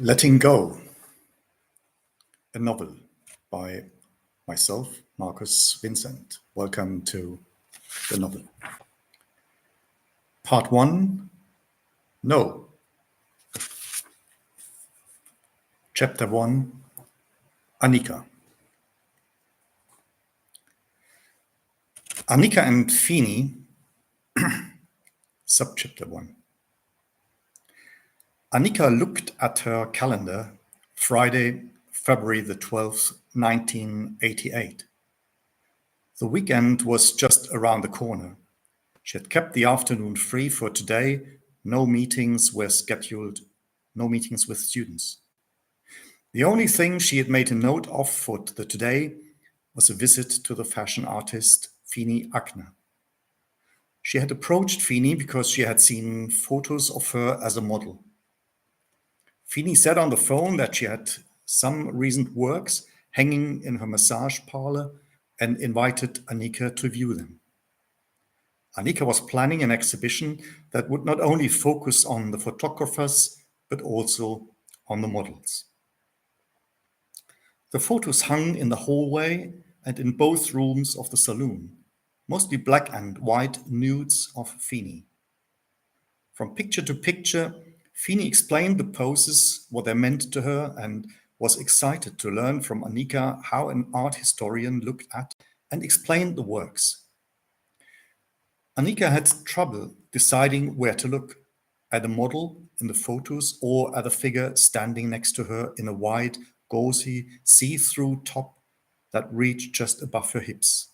Letting Go, a novel by myself, Marcus Vincent. Welcome to the novel. Part 1, No. Chapter 1, Anika. Anika and Feeny, subchapter 1. Anika looked at her calendar, Friday, February the 12th, 1988. The weekend was just around the corner. She had kept the afternoon free for today. No meetings were scheduled, no meetings with students. The only thing she had made a note of for the today was a visit to the fashion artist Feeny. She had approached Feeny because she had seen photos of her as a model. Feeny said on the phone that she had some recent works hanging in her massage parlor and invited Anika to view them. Anika was planning an exhibition that would not only focus on the photographers, but also on the models. The photos hung in the hallway and in both rooms of the saloon, mostly black and white nudes of Feeny. From picture to picture, Feeny explained the poses, what they meant to her, and was excited to learn from Anika how an art historian looked at and explained the works. Anika had trouble deciding where to look, at a model in the photos or at a figure standing next to her in a wide, gauzy, see-through top that reached just above her hips.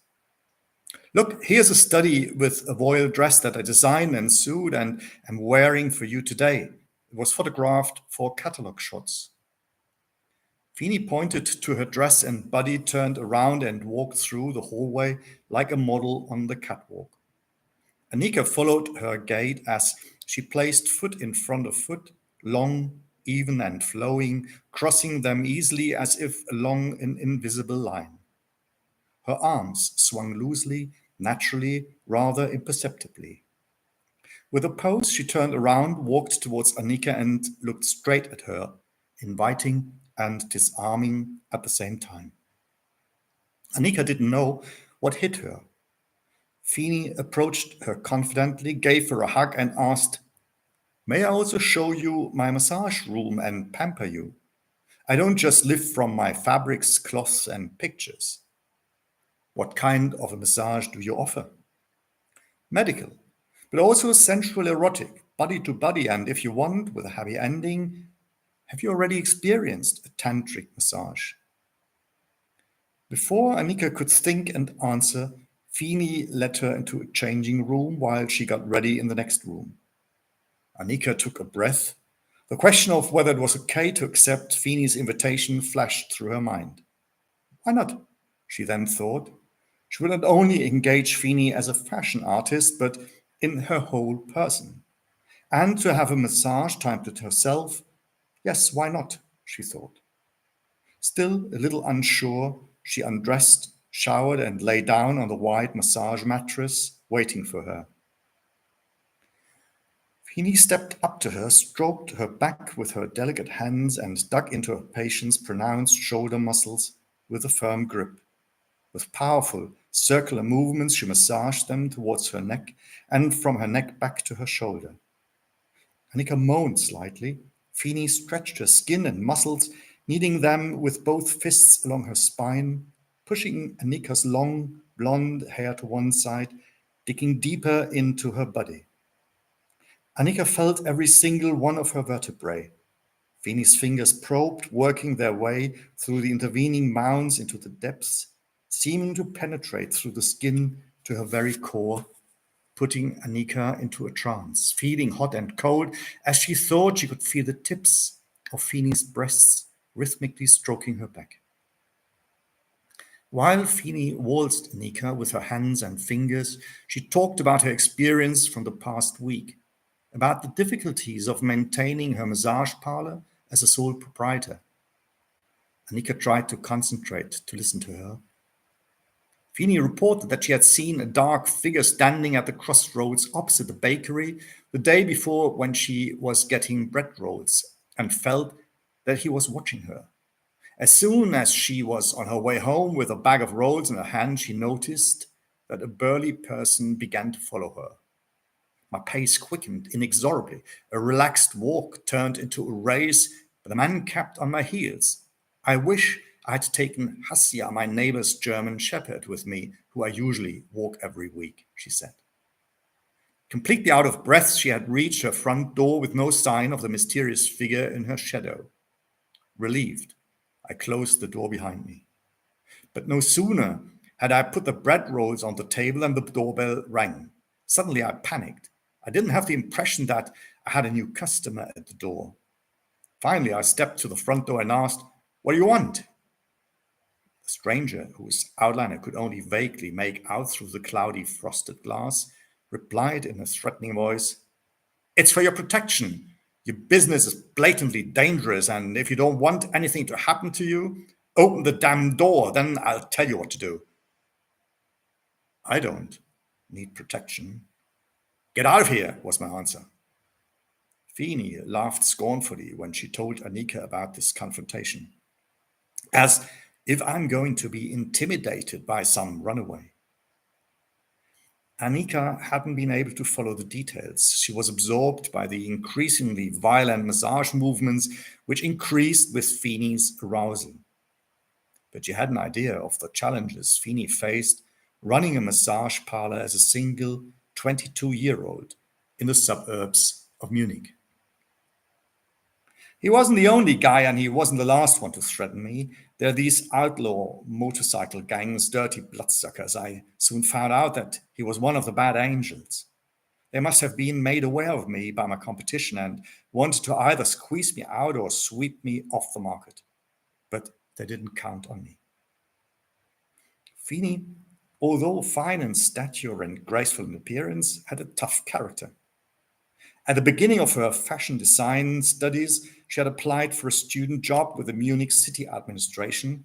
Look, here's a study with a voile dress that I designed and sewed and am wearing for you today. It was photographed for catalog shots. Feeny pointed to her dress and body, turned around and walked through the hallway like a model on the catwalk. Anika followed her gait as she placed foot in front of foot, long, even and flowing, crossing them easily as if along an invisible line. Her arms swung loosely, naturally, rather imperceptibly. With a pose, she turned around, walked towards Anika and looked straight at her, inviting and disarming at the same time. Anika didn't know what hit her. Feeny approached her confidently, gave her a hug and asked, "May I also show you my massage room and pamper you? I don't just live from my fabrics, cloths and pictures." "What kind of a massage do you offer?" "Medical, but also sensual erotic, body to body, and if you want, with a happy ending." "Have you already experienced a tantric massage?" Before Anika could think and answer, Feeny led her into a changing room while she got ready in the next room. Anika took a breath. The question of whether it was okay to accept Feeny's invitation flashed through her mind. Why not? She then thought. She would not only engage Feeny as a fashion artist, but in her whole person. And to have a massage time to herself, yes, why not, she thought. Still a little unsure, she undressed, showered, and lay down on the wide massage mattress, waiting for her. Feeny stepped up to her, stroked her back with her delicate hands, and dug into her patient's pronounced shoulder muscles with a firm grip. With powerful, circular movements, she massaged them towards her neck and from her neck back to her shoulder. Anika moaned slightly. Feeny stretched her skin and muscles, kneading them with both fists along her spine, pushing Anika's long, blonde hair to one side, digging deeper into her body. Anika felt every single one of her vertebrae. Feeny's fingers probed, working their way through the intervening mounds into the depths, seeming to penetrate through the skin to her very core, putting Anika into a trance, feeling hot and cold as she thought she could feel the tips of Feeny's breasts rhythmically stroking her back. While Feeny waltzed Anika with her hands and fingers, she talked about her experience from the past week, about the difficulties of maintaining her massage parlor as a sole proprietor. Anika tried to concentrate to listen to her. Feeny reported that she had seen a dark figure standing at the crossroads opposite the bakery the day before when she was getting bread rolls and felt that he was watching her. As soon as she was on her way home with a bag of rolls in her hand, she noticed that a burly person began to follow her. My pace quickened inexorably. A relaxed walk turned into a race, but the man kept on my heels. I wish I had taken Hassia, my neighbor's German shepherd, with me, who I usually walk every week, she said. Completely out of breath, she had reached her front door with no sign of the mysterious figure in her shadow. Relieved, I closed the door behind me. But no sooner had I put the bread rolls on the table than the doorbell rang. Suddenly I panicked. I didn't have the impression that I had a new customer at the door. Finally, I stepped to the front door and asked, "What do you want?" The stranger, whose outline I could only vaguely make out through the cloudy frosted glass, replied in a threatening voice, "It's for your protection. Your business is blatantly dangerous, and if you don't want anything to happen to you, open the damn door, then I'll tell you what to do." "I don't need protection." "Get out of here," was my answer. Feeny laughed scornfully when she told Anika about this confrontation, as if I'm going to be intimidated by some runaway. Anika hadn't been able to follow the details. She was absorbed by the increasingly violent massage movements, which increased with Feeny's arousal. But she had an idea of the challenges Feeny faced running a massage parlor as a single 22-year-old in the suburbs of Munich. He wasn't the only guy, and he wasn't the last one to threaten me. There are these outlaw motorcycle gangs, dirty bloodsuckers. I soon found out that he was one of the bad angels. They must have been made aware of me by my competition and wanted to either squeeze me out or sweep me off the market. But they didn't count on me. Feeny, although fine in stature and graceful in appearance, had a tough character. At the beginning of her fashion design studies, she had applied for a student job with the Munich city administration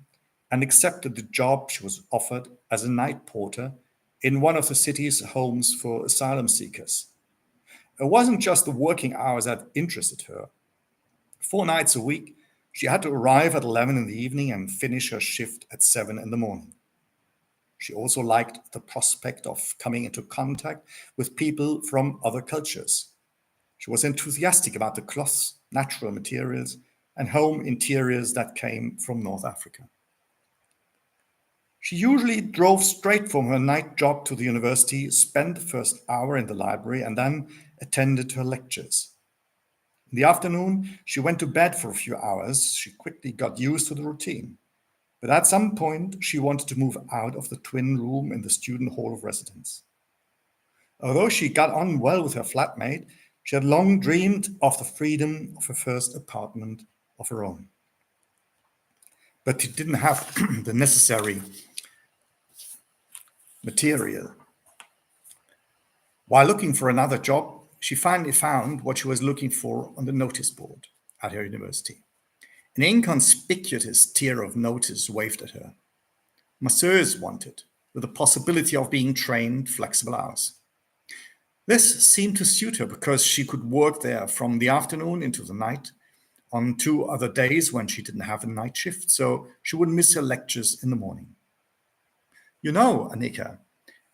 and accepted the job she was offered as a night porter in one of the city's homes for asylum seekers. It wasn't just the working hours that interested her. 4 nights a week, she had to arrive at 11 in the evening and finish her shift at 7 in the morning. She also liked the prospect of coming into contact with people from other cultures. She was enthusiastic about the cloths, natural materials, and home interiors that came from North Africa. She usually drove straight from her night job to the university, spent the first hour in the library, and then attended her lectures. In the afternoon, she went to bed for a few hours. She quickly got used to the routine. But at some point, she wanted to move out of the twin room in the student hall of residence. Although she got on well with her flatmate, she had long dreamed of the freedom of her first apartment of her own. But she didn't have the necessary material. While looking for another job, she finally found what she was looking for on the notice board at her university. An inconspicuous tier of notice waved at her. Masseurs wanted, with the possibility of being trained flexible hours. This seemed to suit her because she could work there from the afternoon into the night on 2 other days when she didn't have a night shift, so she would miss her lectures in the morning. You know, Anika,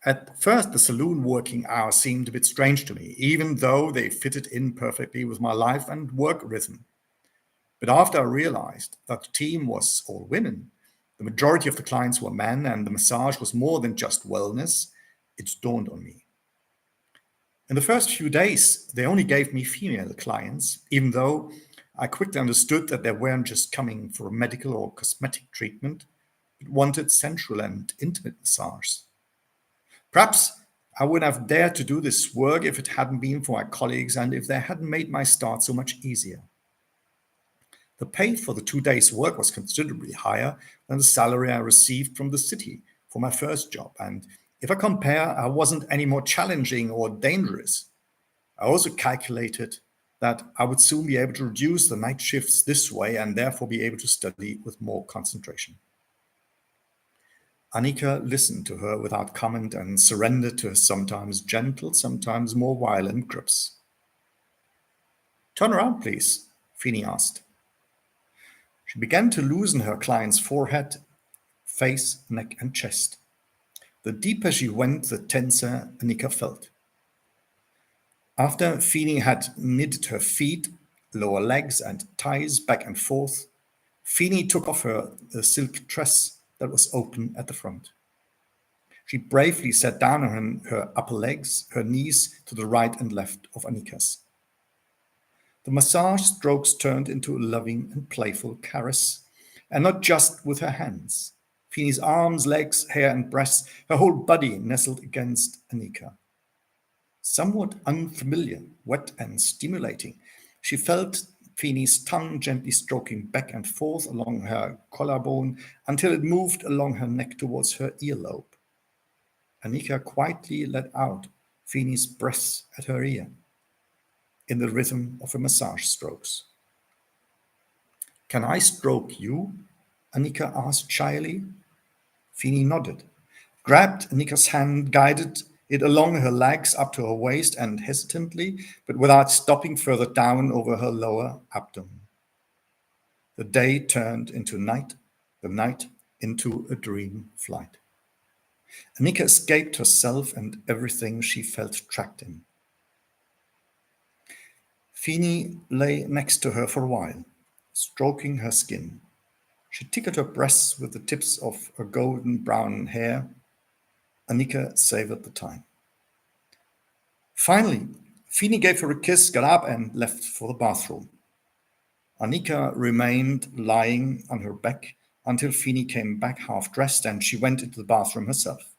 at first the saloon working hours seemed a bit strange to me, even though they fitted in perfectly with my life and work rhythm. But after I realized that the team was all women, the majority of the clients were men, and the massage was more than just wellness, it dawned on me. In the first few days, they only gave me female clients, even though I quickly understood that they weren't just coming for a medical or cosmetic treatment, but wanted sensual and intimate massage. Perhaps I would have dared to do this work if it hadn't been for my colleagues and if they hadn't made my start so much easier. The pay for the 2 days' work was considerably higher than the salary I received from the city for my first job, and if I compare, I wasn't any more challenging or dangerous. I also calculated that I would soon be able to reduce the night shifts this way and therefore be able to study with more concentration. Anika listened to her without comment and surrendered to her sometimes gentle, sometimes more violent grips. "Turn around, please," Feeny asked. She began to loosen her client's forehead, face, neck, and chest. The deeper she went, the tenser Anika felt. After Feeny had knitted her feet, lower legs, and thighs back and forth, Feeny took off her silk dress that was open at the front. She bravely sat down on her upper legs, her knees to the right and left of Anika's. The massage strokes turned into a loving and playful caress, and not just with her hands. Feeny's arms, legs, hair, and breasts, her whole body nestled against Anika. Somewhat unfamiliar, wet and stimulating, she felt Feeny's tongue gently stroking back and forth along her collarbone until it moved along her neck towards her earlobe. Anika quietly let out Feeny's breath at her ear, in the rhythm of her massage strokes. "Can I stroke you?" Anika asked shyly. Feeny nodded, grabbed Anika's hand, guided it along her legs up to her waist, and hesitantly, but without stopping, further down over her lower abdomen. The day turned into night, the night into a dream flight. Anika escaped herself and everything she felt trapped in. Feeny lay next to her for a while, stroking her skin. She tickled her breasts with the tips of her golden brown hair. Anika savored the time. Finally, Feeny gave her a kiss, got up, and left for the bathroom. Anika remained lying on her back until Feeny came back half-dressed, and she went into the bathroom herself.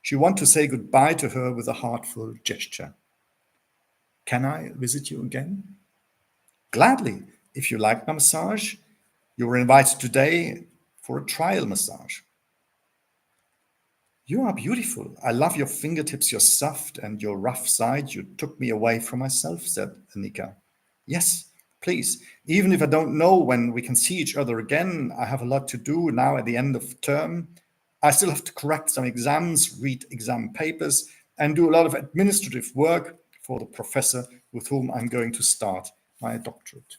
She wanted to say goodbye to her with a heartful gesture. "Can I visit you again?" "Gladly. If you like my massage, you were invited today for a trial massage." "You are beautiful. I love your fingertips, your soft and your rough side. You took me away from myself," said Anika. "Yes, please. Even if I don't know when we can see each other again, I have a lot to do now at the end of term. I still have to correct some exams, read exam papers, and do a lot of administrative work for the professor with whom I'm going to start my doctorate."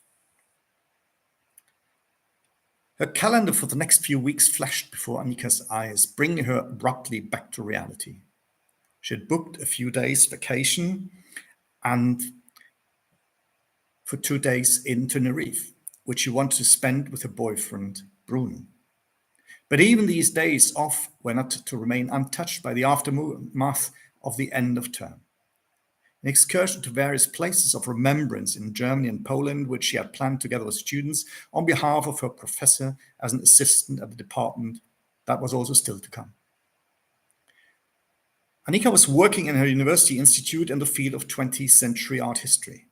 Her calendar for the next few weeks flashed before Anika's eyes, bringing her abruptly back to reality. She had booked a few days vacation and for 2 days in Tenerife, which she wanted to spend with her boyfriend, Bruno. But even these days off were not to remain untouched by the aftermath of the end of term. An excursion to various places of remembrance in Germany and Poland, which she had planned together with students on behalf of her professor as an assistant at the department, that was also still to come. Anika was working in her university institute in the field of 20th century art history.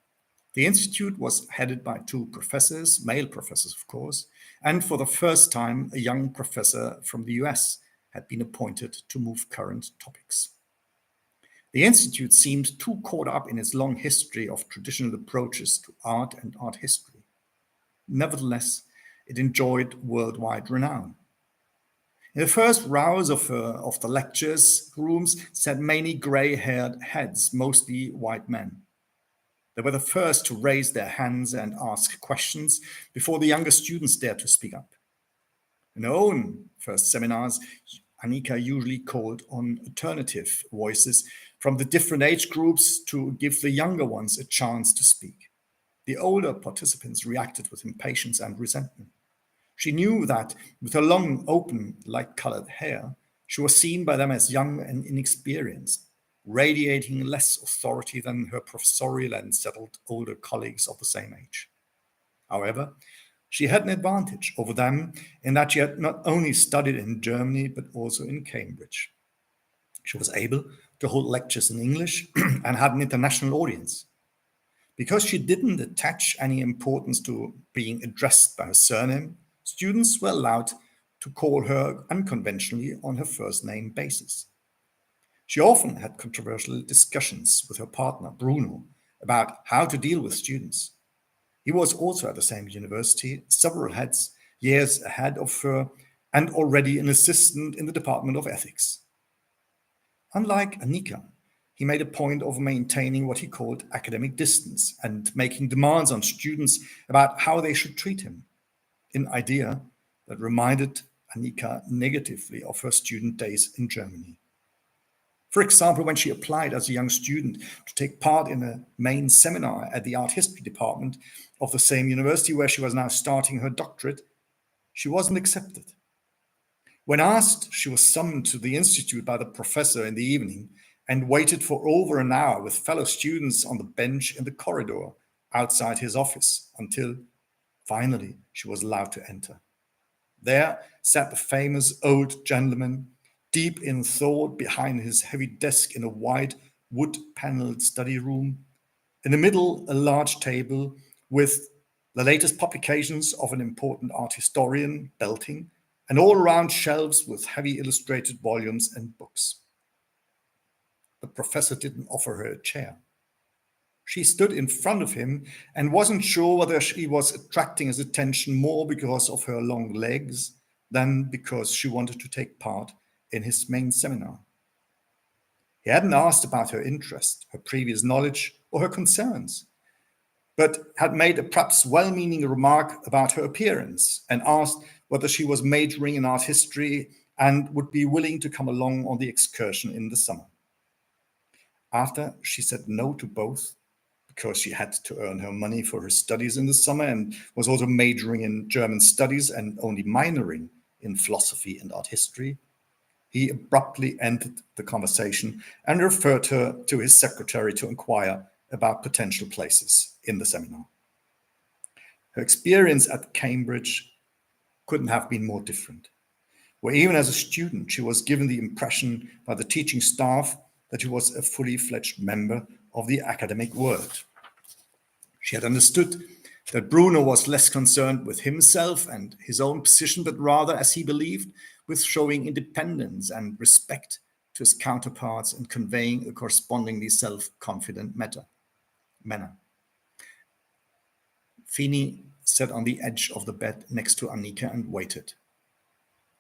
The institute was headed by 2 professors, male professors, of course, and for the first time, a young professor from the US had been appointed to move current topics. The institute seemed too caught up in its long history of traditional approaches to art and art history. Nevertheless, it enjoyed worldwide renown. In the first rows of the lectures rooms sat many gray-haired heads, mostly white men. They were the first to raise their hands and ask questions before the younger students dared to speak up. In her own first seminars, Anika usually called on alternative voices from the different age groups to give the younger ones a chance to speak. The older participants reacted with impatience and resentment. She knew that with her long, open, light-colored hair, she was seen by them as young and inexperienced, radiating less authority than her professorial and settled older colleagues of the same age. However, she had an advantage over them in that she had not only studied in Germany, but also in Cambridge. She was able to hold lectures in English and had an international audience. Because she didn't attach any importance to being addressed by her surname, students were allowed to call her unconventionally on her first name basis. She often had controversial discussions with her partner, Bruno, about how to deal with students. He was also at the same university, several years ahead of her, and already an assistant in the Department of Ethics. Unlike Anika, he made a point of maintaining what he called academic distance and making demands on students about how they should treat him. an idea that reminded Anika negatively of her student days in Germany. For example, when she applied as a young student to take part in a main seminar at the art history department of the same university where she was now starting her doctorate, she wasn't accepted. When asked, she was summoned to the institute by the professor in the evening and waited for over an hour with fellow students on the bench in the corridor outside his office until finally she was allowed to enter. There sat the famous old gentleman, deep in thought behind his heavy desk in a wide wood-paneled study room. In the middle, a large table with the latest publications of an important art historian belting, and all around shelves with heavy illustrated volumes and books. The professor didn't offer her a chair. She stood in front of him and wasn't sure whether she was attracting his attention more because of her long legs than because she wanted to take part in his main seminar. He hadn't asked about her interest, her previous knowledge, or her concerns, but had made a perhaps well-meaning remark about her appearance and asked whether she was majoring in art history and would be willing to come along on the excursion in the summer. After she said no to both, because she had to earn her money for her studies in the summer and was also majoring in German studies and only minoring in philosophy and art history, he abruptly ended the conversation and referred her to his secretary to inquire about potential places in the seminar. Her experience at Cambridge couldn't have been more different, where even as a student, she was given the impression by the teaching staff that she was a fully fledged member of the academic world. She had understood that Bruno was less concerned with himself and his own position, but rather, as he believed, with showing independence and respect to his counterparts and conveying a correspondingly self-confident manner. Feeny sat on the edge of the bed next to Anika and waited.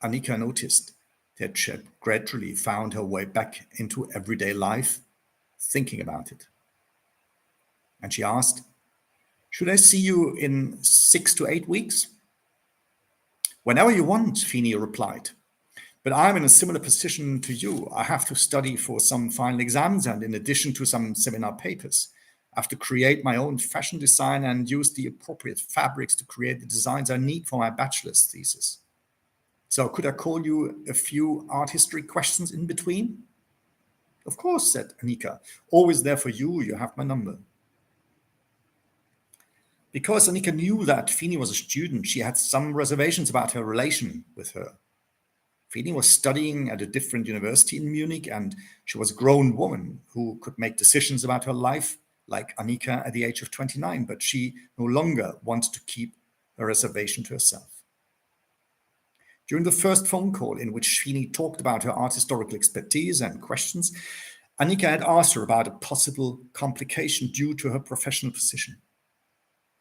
Anika noticed that she had gradually found her way back into everyday life, thinking about it. And she asked, "Should I see you in 6 to 8 weeks?" "Whenever you want," Feeny replied. "But I'm in a similar position to you. I have to study for some final exams, and in addition to some seminar papers, I have to create my own fashion design and use the appropriate fabrics to create the designs I need for my bachelor's thesis. So could I call you a few art history questions in between?" "Of course," said Anika. "Always there for you. You have my number." Because Anika knew that Feeny was a student, she had some reservations about her relation with her. Feeny was studying at a different university in Munich, and she was a grown woman who could make decisions about her life, like Anika at the age of 29, but she no longer wanted to keep her reservation to herself. During the first phone call, in which Feeny talked about her art historical expertise and questions, Anika had asked her about a possible complication due to her professional position.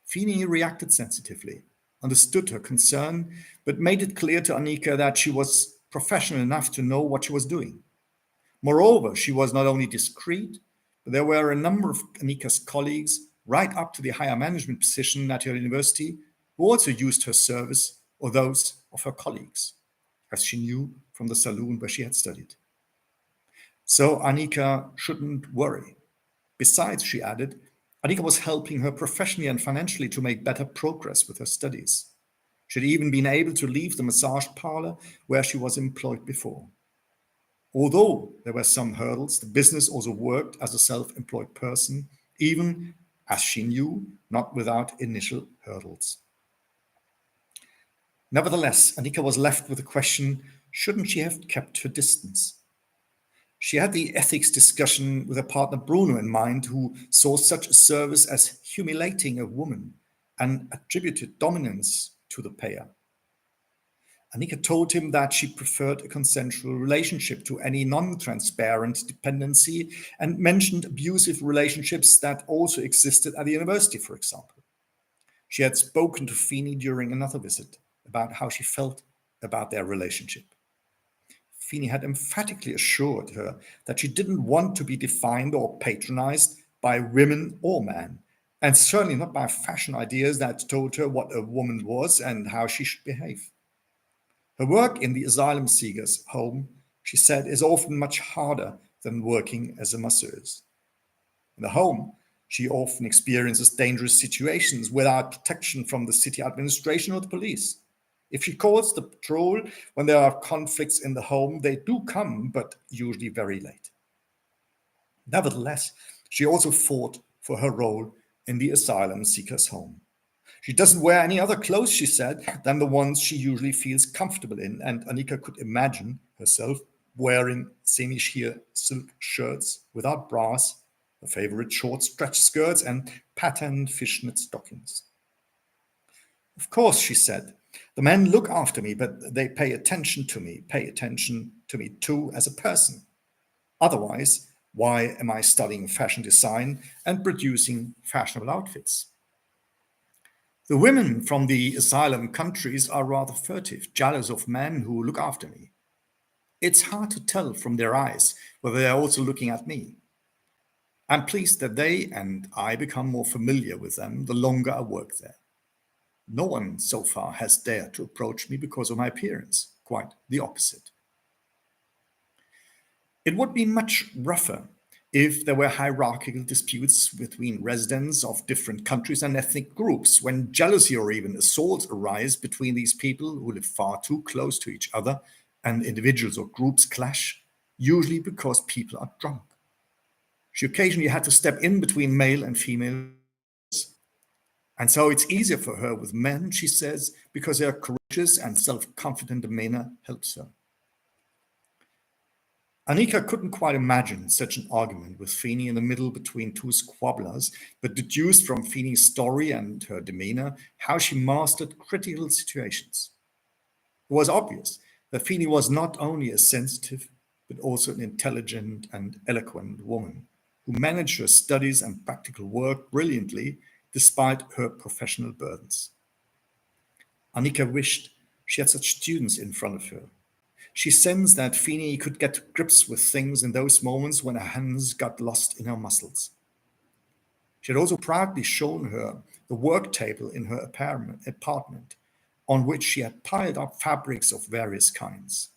Feeny reacted sensitively, understood her concern, but made it clear to Anika that she was professional enough to know what she was doing. Moreover, she was not only discreet, but there were a number of Anika's colleagues, right up to the higher management position at her university, who also used her service or those of her colleagues, as she knew from the Saloon where she had studied. So Anika shouldn't worry. Besides, she added, Anika was helping her professionally and financially to make better progress with her studies. She had even been able to leave the massage parlor where she was employed before. Although there were some hurdles, the business also worked as a self-employed person, even, as she knew, not without initial hurdles. Nevertheless, Anika was left with the question, shouldn't she have kept her distance? She had the ethics discussion with her partner Bruno in mind, who saw such a service as humiliating a woman and attributed dominance to the payer. Anika told him that she preferred a consensual relationship to any non-transparent dependency and mentioned abusive relationships that also existed at the university, for example. She had spoken to Feeny during another visit about how she felt about their relationship. Feeny had emphatically assured her that she didn't want to be defined or patronized by women or men, and certainly not by fashion ideas that told her what a woman was and how she should behave. Her work in the asylum seeker's home, she said, is often much harder than working as a masseuse. In the home, she often experiences dangerous situations without protection from the city administration or the police. If she calls the patrol when there are conflicts in the home, they do come, but usually very late. Nevertheless, she also fought for her role in the asylum seeker's home. She doesn't wear any other clothes, she said, than the ones she usually feels comfortable in, and Anika could imagine herself wearing semi-sheer silk shirts without bras, her favorite short stretch skirts, and patterned fishnet stockings. Of course, she said, the men look after me, but they pay attention to me too as a person. Otherwise, why am I studying fashion design and producing fashionable outfits? The women from the asylum countries are rather furtive, jealous of men who look after me. It's hard to tell from their eyes whether they are also looking at me. I'm pleased that they and I become more familiar with them the longer I work there. No one so far has dared to approach me because of my appearance, quite the opposite. It would be much rougher if there were hierarchical disputes between residents of different countries and ethnic groups, when jealousy or even assaults arise between these people who live far too close to each other, and individuals or groups clash, usually because people are drunk. She occasionally had to step in between male and female, and so it's easier for her with men, she says, because their courageous and self-confident demeanor helps her. Anika couldn't quite imagine such an argument with Feeny in the middle between two squabblers, but deduced from Feeny's story and her demeanor how she mastered critical situations. It was obvious that Feeny was not only a sensitive, but also an intelligent and eloquent woman who managed her studies and practical work brilliantly despite her professional burdens. Anika wished she had such students in front of her. She sensed that Feeny could get to grips with things in those moments when her hands got lost in her muscles. She had also proudly shown her the work table in her apartment, on which she had piled up fabrics of various kinds.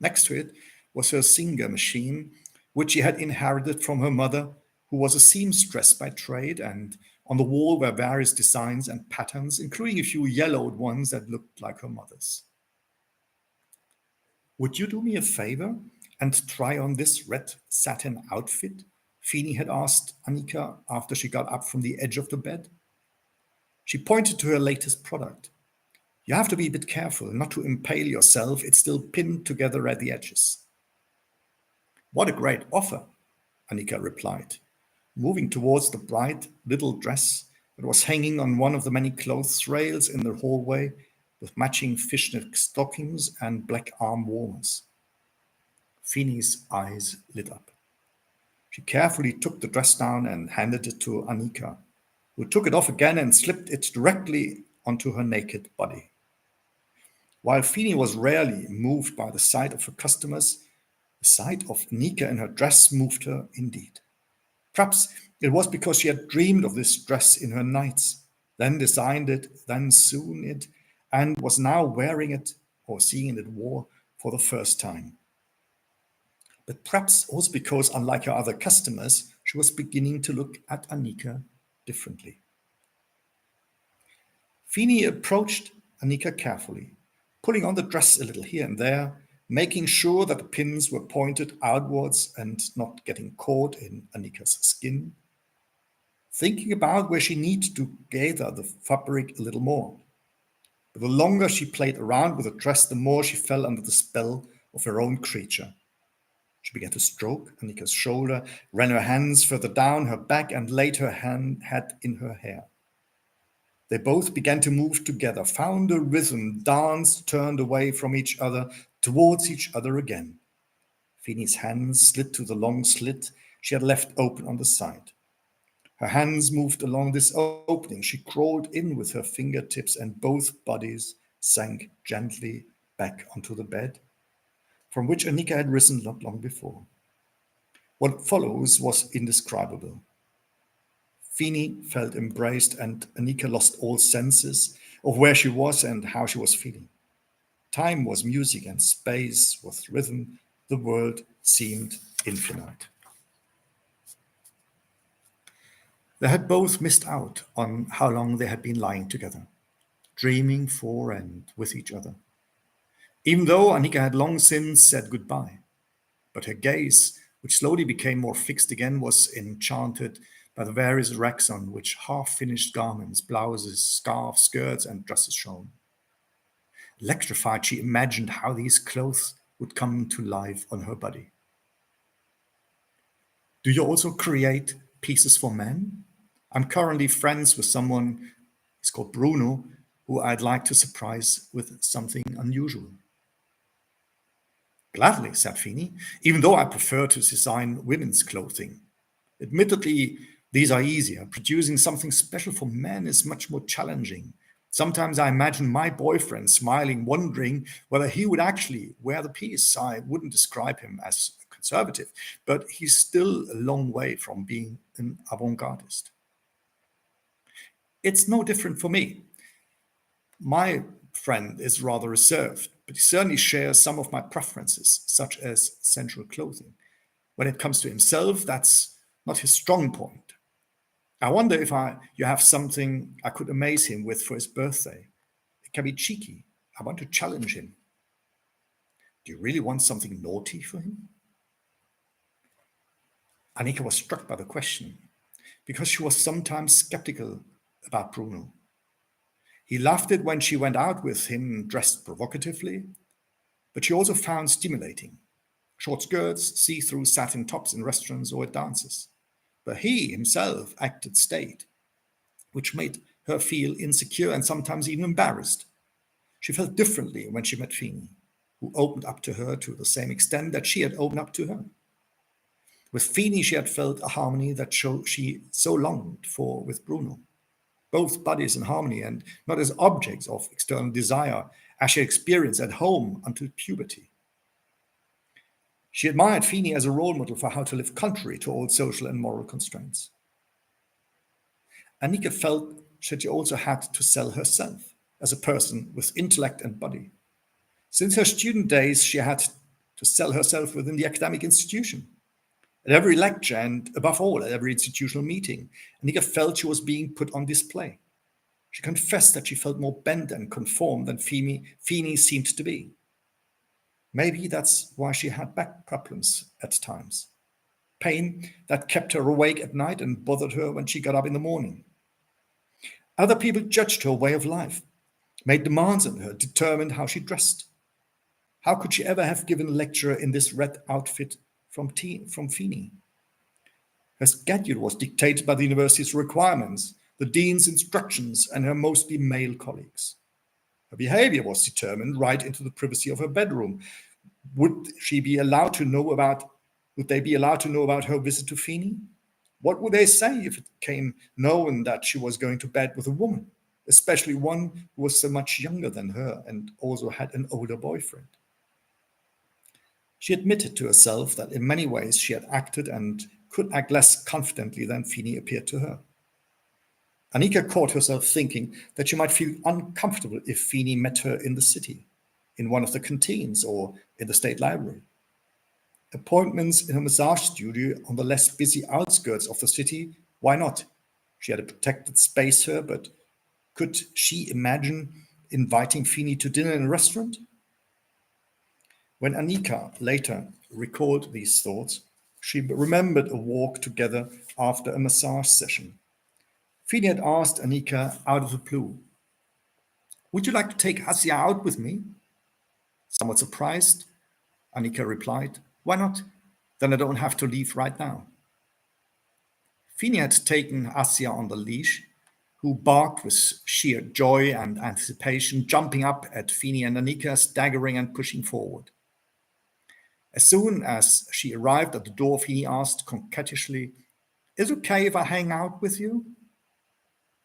Next to it was her Singer machine, which she had inherited from her mother, who was a seamstress by trade, and on the wall were various designs and patterns, including a few yellowed ones that looked like her mother's. Would you do me a favor and try on this red satin outfit? Feeny had asked Anika after she got up from the edge of the bed. She pointed to her latest product. You have to be a bit careful not to impale yourself. It's still pinned together at the edges. What a great offer, Anika replied, moving towards the bright little dress that was hanging on one of the many clothes rails in the hallway with matching fishnet stockings and black arm warmers. Feeny's eyes lit up. She carefully took the dress down and handed it to Anika, who took it off again and slipped it directly onto her naked body. While Feeny was rarely moved by the sight of her customers, the sight of Anika in her dress moved her indeed. Perhaps it was because she had dreamed of this dress in her nights, then designed it, then sewn it, and was now wearing it or seeing it wore for the first time. But perhaps also because, unlike her other customers, she was beginning to look at Anika differently. Feeny approached Anika carefully, pulling on the dress a little here and there, making sure that the pins were pointed outwards and not getting caught in Anika's skin, thinking about where she needed to gather the fabric a little more. But the longer she played around with the dress, the more she fell under the spell of her own creature. She began to stroke Anika's shoulder, ran her hands further down her back, and laid her head in her hair. They both began to move together, found a rhythm, danced, turned away from each other, towards each other again. Feeny's hands slid to the long slit she had left open on the side. Her hands moved along this opening. She crawled in with her fingertips, and both bodies sank gently back onto the bed, from which Anika had risen not long before. What follows was indescribable. Feeny felt embraced, and Anika lost all senses of where she was and how she was feeling. Time was music and space was rhythm. The world seemed infinite. They had both missed out on how long they had been lying together, dreaming for and with each other. Even though Anika had long since said goodbye, but her gaze, which slowly became more fixed again, was enchanted by the various racks on which half-finished garments, blouses, scarves, skirts, and dresses shone. Electrified, she imagined how these clothes would come to life on her body. Do you also create pieces for men? I'm currently friends with someone, he's called Bruno, who I'd like to surprise with something unusual. Gladly, said Feeny, even though I prefer to design women's clothing. Admittedly, these are easier. Producing something special for men is much more challenging. Sometimes I imagine my boyfriend smiling, wondering whether he would actually wear the piece. I wouldn't describe him as conservative, but he's still a long way from being an avant-gardist. It's no different for me. My friend is rather reserved, but he certainly shares some of my preferences, such as sensual clothing. When it comes to himself, that's not his strong point. I wonder if you have something I could amaze him with for his birthday. It can be cheeky. I want to challenge him. Do you really want something naughty for him? Anika was struck by the question because she was sometimes skeptical about Bruno. He loved it when she went out with him dressed provocatively, but she also found stimulating short skirts, see-through satin tops in restaurants or at dances. But he himself acted staid, which made her feel insecure and sometimes even embarrassed. She felt differently when she met Feeny, who opened up to her to the same extent that she had opened up to her. With Feeny, she had felt a harmony that she so longed for with Bruno. Both bodies in harmony and not as objects of external desire, as she experienced at home until puberty. She admired Feeny as a role model for how to live contrary to all social and moral constraints. Anika felt that she also had to sell herself as a person with intellect and body. Since her student days, she had to sell herself within the academic institution. At every lecture and, above all, at every institutional meeting, Anika felt she was being put on display. She confessed that she felt more bent and conformed than Feeny seemed to be. Maybe that's why she had back problems at times. Pain that kept her awake at night and bothered her when she got up in the morning. Other people judged her way of life, made demands on her, determined how she dressed. How could she ever have given a lecture in this red outfit from Feeny? Her schedule was dictated by the university's requirements, the dean's instructions, and her mostly male colleagues. Her behavior was determined right into the privacy of her bedroom. Would they be allowed to know about her visit to Feeny? What would they say if it came known that she was going to bed with a woman, especially one who was so much younger than her and also had an older boyfriend? She admitted to herself that in many ways she had acted and could act less confidently than Feeny appeared to her. Anika caught herself thinking that she might feel uncomfortable if Feeny met her in the city, in one of the canteens or in the state library. Appointments in a massage studio on the less busy outskirts of the city, why not? She had a protected space here, but could she imagine inviting Feeny to dinner in a restaurant? When Anika later recalled these thoughts, she remembered a walk together after a massage session. Feeny had asked Anika out of the blue, "Would you like to take Asia out with me?" Somewhat surprised, Anika replied, "Why not? Then I don't have to leave right now." Feeny had taken Asia on the leash, who barked with sheer joy and anticipation, jumping up at Feeny and Anika, staggering and pushing forward. As soon as she arrived at the door, Feeny asked coquettishly, "Is it okay if I hang out with you?"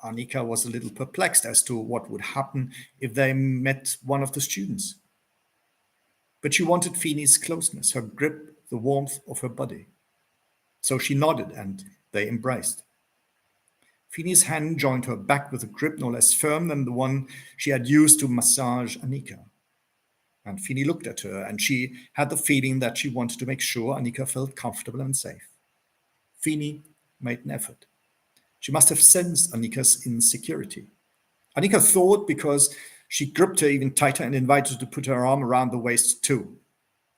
Anika was a little perplexed as to what would happen if they met one of the students. But she wanted Feeny's closeness, her grip, the warmth of her body. So she nodded and they embraced. Feeny's hand joined her back with a grip no less firm than the one she had used to massage Anika. And Feeny looked at her, and she had the feeling that she wanted to make sure Anika felt comfortable and safe. Feeny made an effort. She must have sensed Anika's insecurity. Anika thought because she gripped her even tighter and invited her to put her arm around the waist too.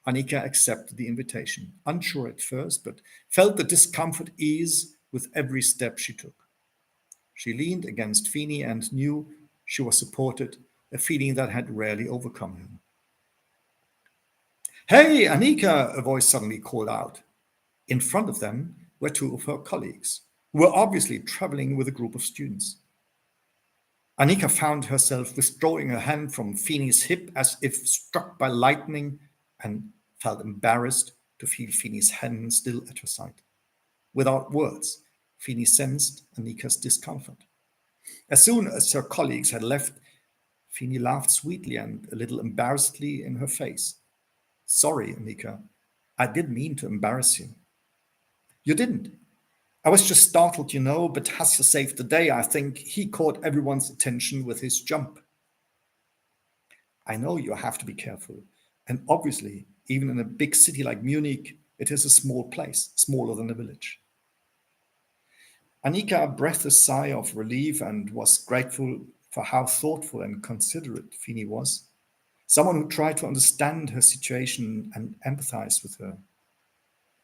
Anika accepted the invitation, unsure at first, but felt the discomfort ease with every step she took. She leaned against Feeny and knew she was supported, a feeling that had rarely overcome her. "Hey, Anika!" a voice suddenly called out. In front of them were two of her colleagues, who were obviously traveling with a group of students. Anika found herself withdrawing her hand from Feeny's hip as if struck by lightning and felt embarrassed to feel Feeny's hand still at her side. Without words, Feeny sensed Anika's discomfort. As soon as her colleagues had left, Feeny laughed sweetly and a little embarrassedly in her face. "Sorry, Anika. I didn't mean to embarrass you." "You didn't. I was just startled, but Hasse saved the day. I think he caught everyone's attention with his jump." "I know you have to be careful. And obviously, even in a big city like Munich, it is a small place, smaller than a village." Anika breathed a sigh of relief and was grateful for how thoughtful and considerate Feeny was. Someone who tried to understand her situation and empathize with her.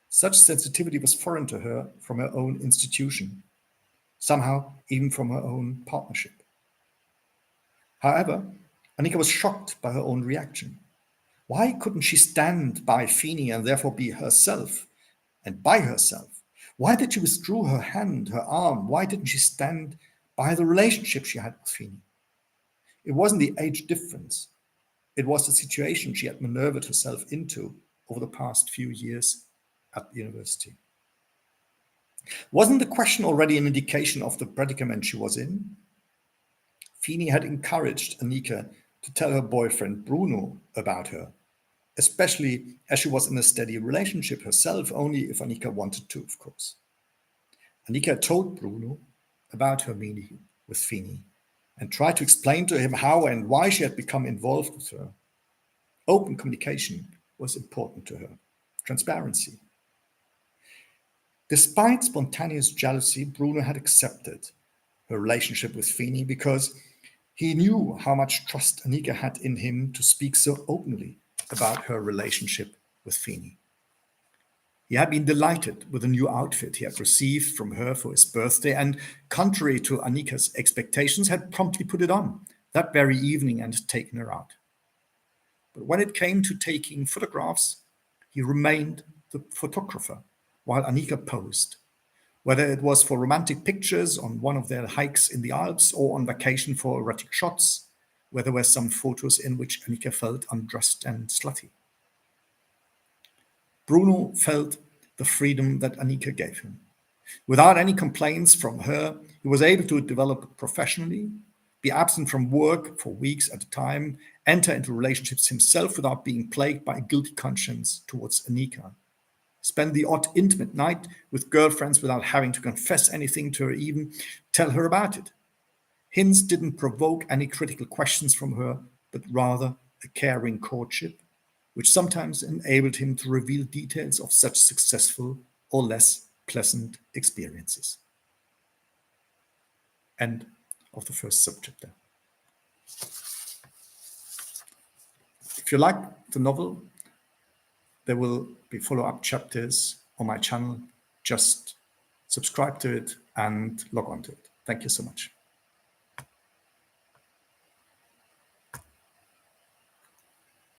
Such sensitivity was foreign to her from her own institution, somehow even from her own partnership. However, Anika was shocked by her own reaction. Why couldn't she stand by Feeny and therefore be herself and by herself? Why did she withdraw her hand, her arm? Why didn't she stand by the relationship she had with Feeny? It wasn't the age difference. It was the situation she had maneuvered herself into over the past few years at the university. Wasn't the question already an indication of the predicament she was in? Feeny had encouraged Anika to tell her boyfriend Bruno about her, especially as she was in a steady relationship herself, only if Anika wanted to, of course. Anika told Bruno about her meeting with Feeny and tried to explain to him how and why she had become involved with her. Open communication was important to her. Transparency. Despite spontaneous jealousy, Bruno had accepted her relationship with Feeny because he knew how much trust Anika had in him to speak so openly about her relationship with Feeny. He had been delighted with the new outfit he had received from her for his birthday and, contrary to Anika's expectations, had promptly put it on that very evening and taken her out. But when it came to taking photographs, he remained the photographer while Anika posed, whether it was for romantic pictures on one of their hikes in the Alps or on vacation for erotic shots, where there were some photos in which Anika felt undressed and slutty. Bruno felt the freedom that Anika gave him. Without any complaints from her, he was able to develop professionally, be absent from work for weeks at a time, enter into relationships himself without being plagued by a guilty conscience towards Anika, spend the odd intimate night with girlfriends without having to confess anything to her, even tell her about it. Hints didn't provoke any critical questions from her, but rather a caring courtship, which sometimes enabled him to reveal details of such successful or less pleasant experiences. End of the first subchapter. If you like the novel, there will be follow-up chapters on my channel. Just subscribe to it and log on to it. Thank you so much.